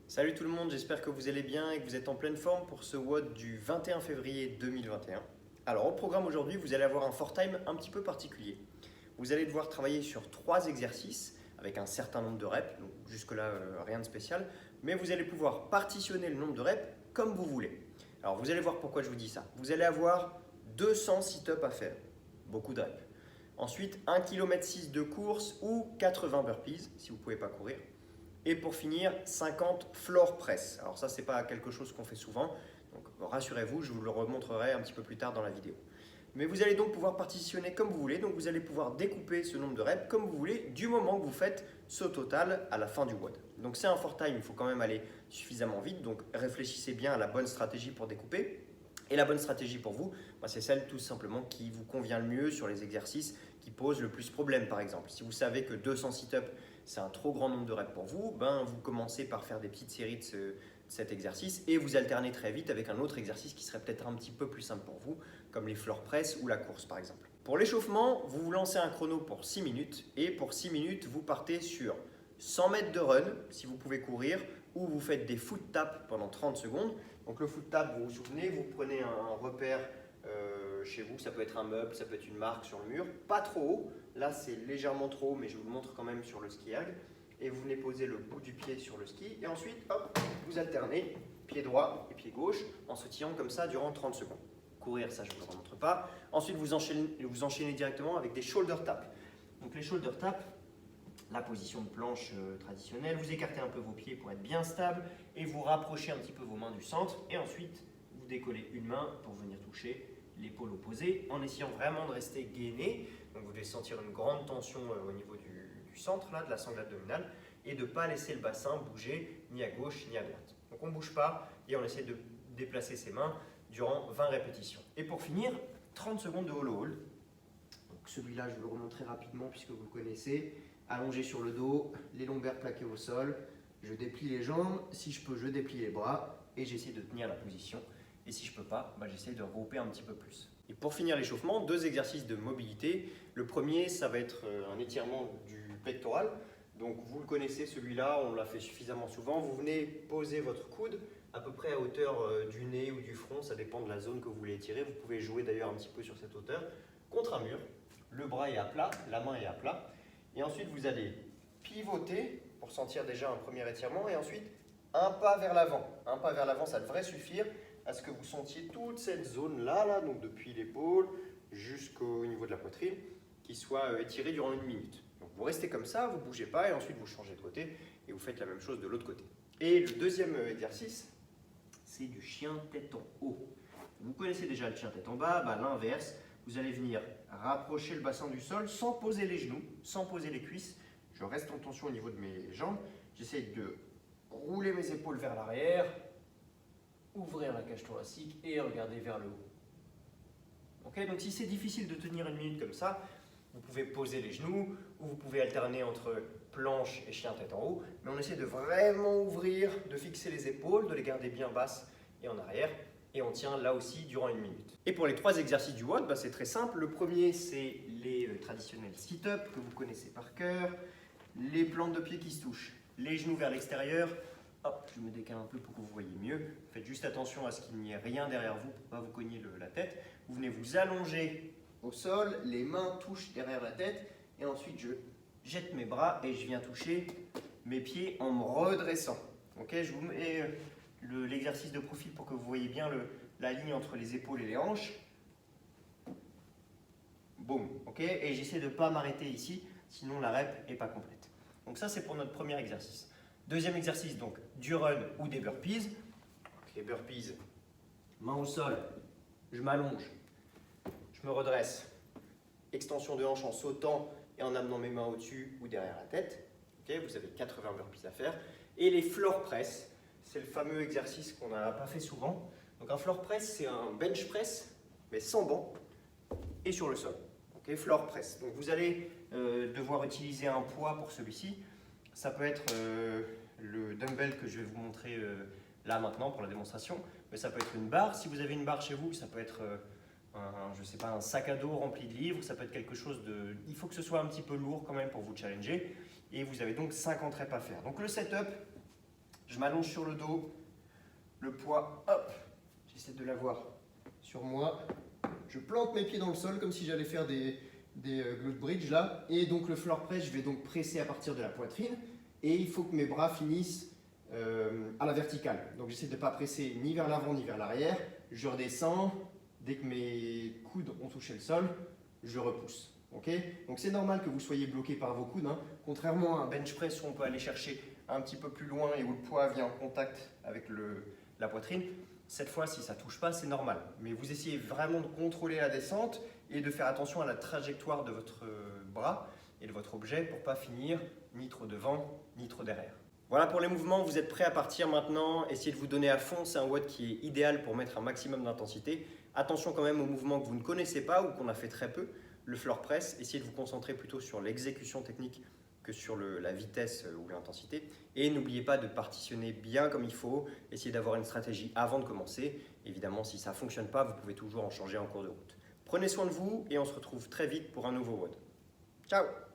Salut tout le monde, j'espère que vous allez bien et que vous êtes en pleine forme pour ce WOD du 21 février 2021. Alors au programme aujourd'hui, vous allez avoir un for time un petit peu particulier. Vous allez devoir travailler sur 3 exercices avec un certain nombre de reps, donc jusque-là rien de spécial, mais vous allez pouvoir partitionner le nombre de reps comme vous voulez. Alors vous allez voir pourquoi je vous dis ça. Vous allez avoir 200 sit-ups à faire, beaucoup de reps. Ensuite 1,6 km de course ou 80 burpees si vous ne pouvez pas courir. Et pour finir, 50 floor press. Alors ça, c'est pas quelque chose qu'on fait souvent. Donc rassurez-vous, je vous le remontrerai un petit peu plus tard dans la vidéo. Mais vous allez donc pouvoir partitionner comme vous voulez. Donc vous allez pouvoir découper ce nombre de reps comme vous voulez du moment que vous faites ce total à la fin du WOD. Donc c'est un for time, il faut quand même aller suffisamment vite. Donc réfléchissez bien à la bonne stratégie pour découper. Et la bonne stratégie pour vous, c'est celle tout simplement qui vous convient le mieux sur les exercices qui posent le plus problème par exemple. Si vous savez que 200 sit-ups, c'est un trop grand nombre de reps pour vous, vous commencez par faire des petites séries de cet exercice et vous alternez très vite avec un autre exercice qui serait peut-être un petit peu plus simple pour vous, comme les floor press ou la course par exemple. Pour l'échauffement, vous vous lancez un chrono pour 6 minutes et pour 6 minutes, vous partez sur 100 mètres de run si vous pouvez courir ou vous faites des foot taps pendant 30 secondes. Donc le foot tap, vous vous souvenez, vous prenez un repère chez vous, ça peut être un meuble, ça peut être une marque sur le mur, pas trop haut, là c'est légèrement trop haut mais je vous le montre quand même sur le ski erg, et vous venez poser le bout du pied sur le ski et ensuite hop, vous alternez pied droit et pied gauche en sautillant comme ça durant 30 secondes. Courir, ça je ne vous le remontre pas. Ensuite vous enchaînez directement avec des shoulder taps. Donc les shoulder taps, la position de planche traditionnelle, vous écartez un peu vos pieds pour être bien stable et vous rapprochez un petit peu vos mains du centre et ensuite vous décollez une main pour venir toucher l'épaule opposée en essayant vraiment de rester gainé. Donc vous devez sentir une grande tension au niveau du centre, là, de la sangle abdominale, et de ne pas laisser le bassin bouger ni à gauche ni à droite. Donc on ne bouge pas et on essaie de déplacer ses mains durant 20 répétitions. Et pour finir, 30 secondes de hollow hold. Donc celui-là, je vais le remontrer rapidement puisque vous le connaissez. Allongé sur le dos, les lombaires plaqués au sol. Je déplie les jambes, si je peux, je déplie les bras et j'essaie de tenir la position. Et si je ne peux pas, j'essaie de regrouper un petit peu plus. Et pour finir l'échauffement, 2 exercices de mobilité. Le premier, ça va être un étirement du pectoral. Donc vous le connaissez celui-là, on l'a fait suffisamment souvent. Vous venez poser votre coude à peu près à hauteur du nez ou du front, ça dépend de la zone que vous voulez étirer. Vous pouvez jouer d'ailleurs un petit peu sur cette hauteur, contre un mur. Le bras est à plat, la main est à plat. Et ensuite vous allez pivoter pour sentir déjà un premier étirement et ensuite un pas vers l'avant. Un pas vers l'avant, ça devrait suffire à ce que vous sentiez toute cette zone-là, donc depuis l'épaule jusqu'au niveau de la poitrine, qui soit étirée durant 1 minute. Donc vous restez comme ça, vous ne bougez pas et ensuite vous changez de côté et vous faites la même chose de l'autre côté. Et le deuxième exercice, c'est du chien tête en haut. Vous connaissez déjà le chien tête en bas, l'inverse, vous allez venir rapprocher le bassin du sol sans poser les genoux, sans poser les cuisses. Je reste en tension au niveau de mes jambes, j'essaie de rouler mes épaules vers l'arrière, ouvrir la cage thoracique et regarder vers le haut. Okay, donc si c'est difficile de tenir 1 minute comme ça, vous pouvez poser les genoux ou vous pouvez alterner entre planche et chien tête en haut, mais on essaie de vraiment ouvrir, de fixer les épaules, de les garder bien basses et en arrière, et on tient là aussi durant 1 minute. Et pour les 3 exercices du WOD, c'est très simple. Le premier, c'est les traditionnels sit-up que vous connaissez par cœur, les plantes de pied qui se touchent, les genoux vers l'extérieur. Hop, je me décale un peu pour que vous voyez mieux. Faites juste attention à ce qu'il n'y ait rien derrière vous pour ne pas vous cogner la tête. Vous venez vous allonger au sol, les mains touchent derrière la tête et ensuite je jette mes bras et je viens toucher mes pieds en me redressant. Okay, je vous mets l'exercice de profil pour que vous voyez bien la ligne entre les épaules et les hanches. Boum, ok, et j'essaie de ne pas m'arrêter ici, sinon la rep n'est pas complète. Donc ça c'est pour notre premier exercice. Deuxième exercice, donc du run ou des burpees. Les burpees, main au sol, je m'allonge, je me redresse. Extension de hanche en sautant et en amenant mes mains au-dessus ou derrière la tête. Okay, vous avez 80 burpees à faire. Et les floor press, c'est le fameux exercice qu'on n'a pas fait souvent. Donc un floor press, c'est un bench press, mais sans banc et sur le sol. Okay, floor press. Donc vous allez devoir utiliser un poids pour celui-ci. Ça peut être le dumbbell que je vais vous montrer là maintenant pour la démonstration, mais ça peut être une barre. Si vous avez une barre chez vous, ça peut être un sac à dos rempli de livres, ça peut être quelque chose de... Il faut que ce soit un petit peu lourd quand même pour vous challenger. Et vous avez donc 50 reps à faire. Donc le setup, Je m'allonge sur le dos, le poids, hop, j'essaie de l'avoir sur moi. Je plante mes pieds dans le sol comme si j'allais faire des glute bridge là. Et donc le floor press, je vais donc presser à partir de la poitrine. Et il faut que mes bras finissent à la verticale. Donc j'essaie de ne pas presser ni vers l'avant ni vers l'arrière. Je redescends. Dès que mes coudes ont touché le sol, je repousse. Okay, donc c'est normal que vous soyez bloqué par vos coudes. Contrairement à un bench press où on peut aller chercher un petit peu plus loin et où le poids vient en contact avec la poitrine. Cette fois, si ça ne touche pas, c'est normal. Mais vous essayez vraiment de contrôler la descente et de faire attention à la trajectoire de votre bras et de votre objet pour ne pas finir ni trop devant ni trop derrière. Voilà pour les mouvements, vous êtes prêts à partir maintenant. Essayez de vous donner à fond, c'est un WOD qui est idéal pour mettre un maximum d'intensité. Attention quand même aux mouvements que vous ne connaissez pas ou qu'on a fait très peu. Le floor press, essayez de vous concentrer plutôt sur l'exécution technique que sur la vitesse ou l'intensité. Et n'oubliez pas de partitionner bien comme il faut. Essayez d'avoir une stratégie avant de commencer. Évidemment, si ça ne fonctionne pas, vous pouvez toujours en changer en cours de route. Prenez soin de vous et on se retrouve très vite pour un nouveau WOD. Ciao!